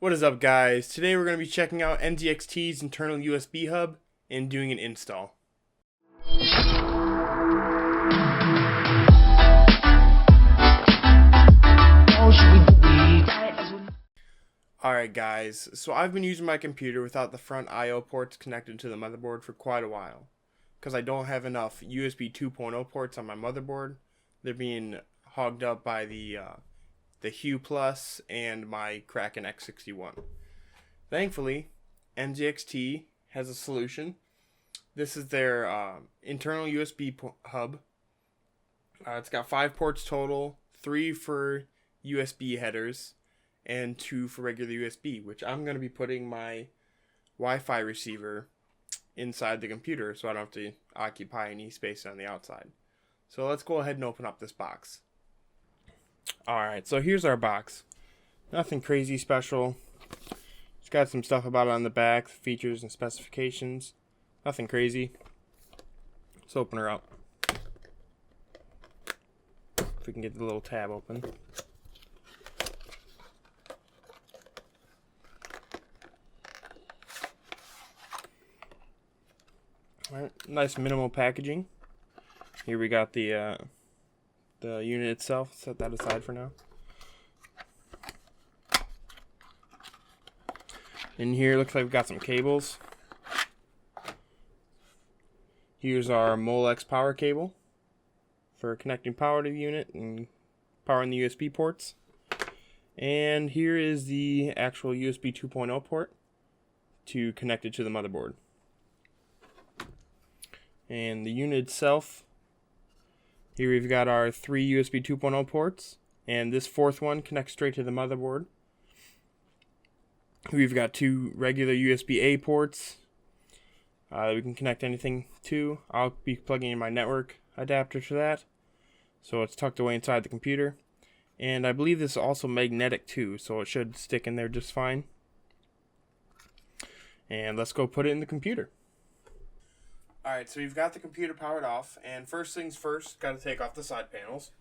What is up, guys? Today we're going to be checking out NZXT's internal USB hub and doing an install. Alright guys, so I've been using my computer without the front I/O ports connected to the motherboard for quite a while, because I don't have enough USB 2.0 ports on my motherboard. They're being hogged up by the Hue Plus and my Kraken X61. Thankfully, NZXT has a solution. This is their internal USB hub. It's got 5 ports total, 3 for USB headers, and 2 for regular USB, which I'm going to be putting my Wi-Fi receiver inside the computer so I don't have to occupy any space on the outside. So let's go ahead and open up this box. Alright, so here's our box. Nothing crazy special. It's got some stuff about it on the back, features and specifications. Nothing crazy. Let's open her up. If we can get the little tab open. Alright, nice minimal packaging. Here we got the unit itself. Set that aside for now. In here, looks like we've got some cables. Here's our Molex power cable for connecting power to the unit and powering the USB ports. And here is the actual USB 2.0 port to connect it to the motherboard. And the unit itself, here we've got our 3 USB 2.0 ports, and this 4th one connects straight to the motherboard. We've got 2 regular USB-A ports we can connect anything to. I'll be plugging in my network adapter to that, so it's tucked away inside the computer. And I believe this is also magnetic too, so it should stick in there just fine. And let's go put it in the computer. Alright, so we've got the computer powered off, and first things first, got to take off the side panels.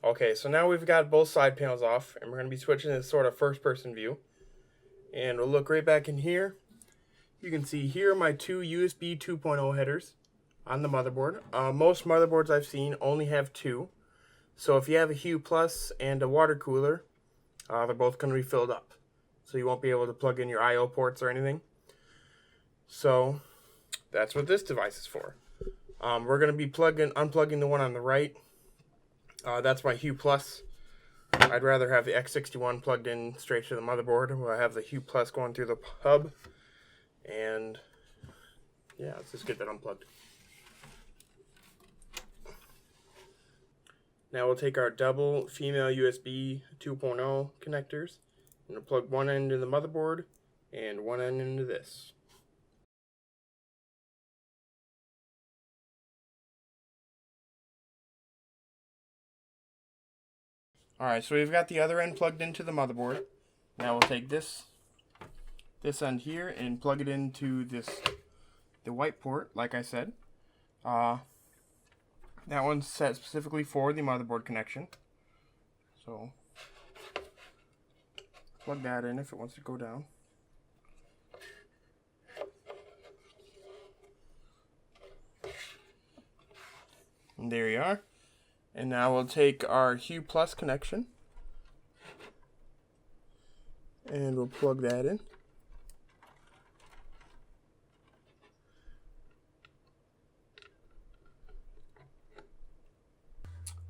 Okay, so now we've got both side panels off, and we're going to be switching to sort of first-person view. And we'll look right back in here. You can see here are my 2 USB 2.0 headers on the motherboard. Most motherboards I've seen only have 2. So if you have a Hue Plus and a water cooler, they're both going to be filled up. So you won't be able to plug in your I/O ports or anything. So that's what this device is for. We're going to be unplugging the one on the right. That's my Hue Plus. I'd rather have the X61 plugged in straight to the motherboard. We'll have the Hue Plus going through the hub. And yeah, let's just get that unplugged. Now we'll take our double female USB 2.0 connectors and we'll plug one end into the motherboard and one end into this. Alright, so we've got the other end plugged into the motherboard. Now we'll take this end here and plug it into the white port, like I said. That one's set specifically for the motherboard connection. So plug that in if it wants to go down. And there you are. And now we'll take our Hue Plus connection and we'll plug that in.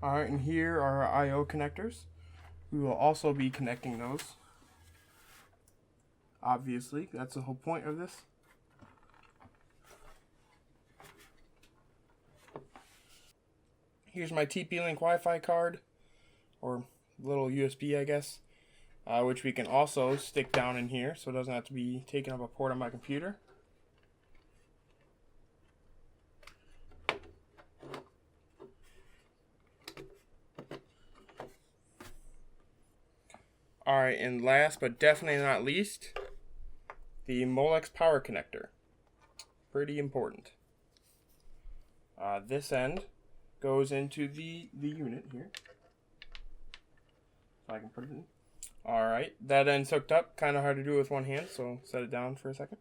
Alright, and here are our I/O connectors. We will also be connecting those. Obviously, that's the whole point of this. Here's my TP-Link Wi-Fi card, or little USB, I guess, which we can also stick down in here so it doesn't have to be taking up a port on my computer. Alright, and last but definitely not least, the Molex power connector. Pretty important. This end goes into the unit here. So I can put it in. Alright, that end's hooked up. Kind of hard to do with one hand, so set it down for a second.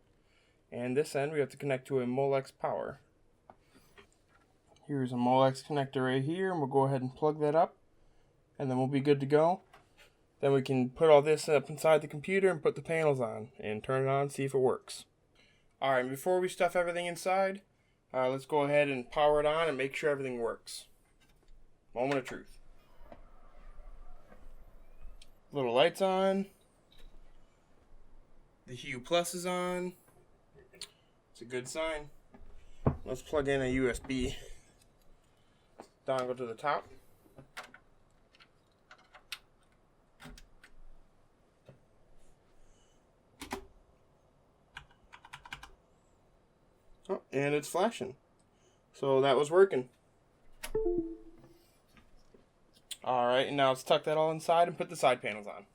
And this end we have to connect to a Molex power. Here's a Molex connector right here, and we'll go ahead and plug that up. And then we'll be good to go. Then we can put all this up inside the computer and put the panels on and turn it on, see if it works. Alright, before we stuff everything inside, let's go ahead and power it on and make sure everything works. Moment of truth. Little lights on. The Hue Plus is on. It's a good sign. Let's plug in a USB dongle to the top. Oh, and it's flashing. So that was working. Alright, and now let's tuck that all inside and put the side panels on.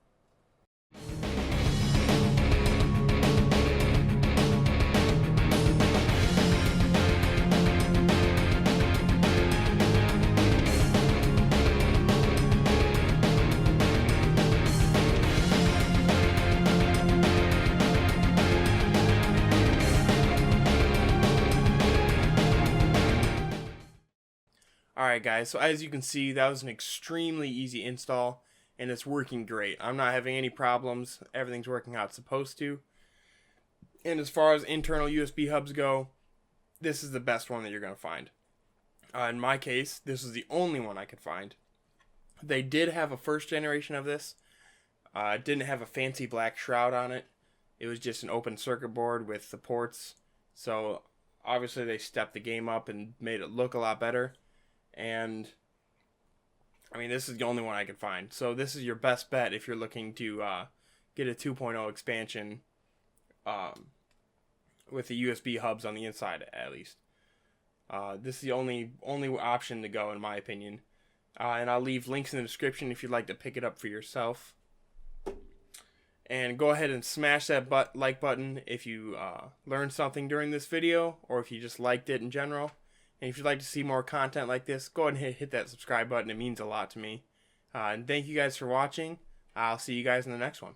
Alright guys, so as you can see, that was an extremely easy install, and it's working great. I'm not having any problems. Everything's working how it's supposed to. And as far as internal USB hubs go, this is the best one that you're going to find. In my case, this is the only one I could find. They did have a first generation of this. It didn't have a fancy black shroud on it. It was just an open circuit board with the ports. So obviously they stepped the game up and made it look a lot better. And I mean, this is the only one I could find. So this is your best bet if you're looking to get a 2.0 expansion with the USB hubs on the inside, at least. This is the only option to go, in my opinion. And I'll leave links in the description if you'd like to pick it up for yourself. And go ahead and smash that like button if you learned something during this video, or if you just liked it in general. And if you'd like to see more content like this, go ahead and hit that subscribe button. It means a lot to me. And thank you guys for watching. I'll see you guys in the next one.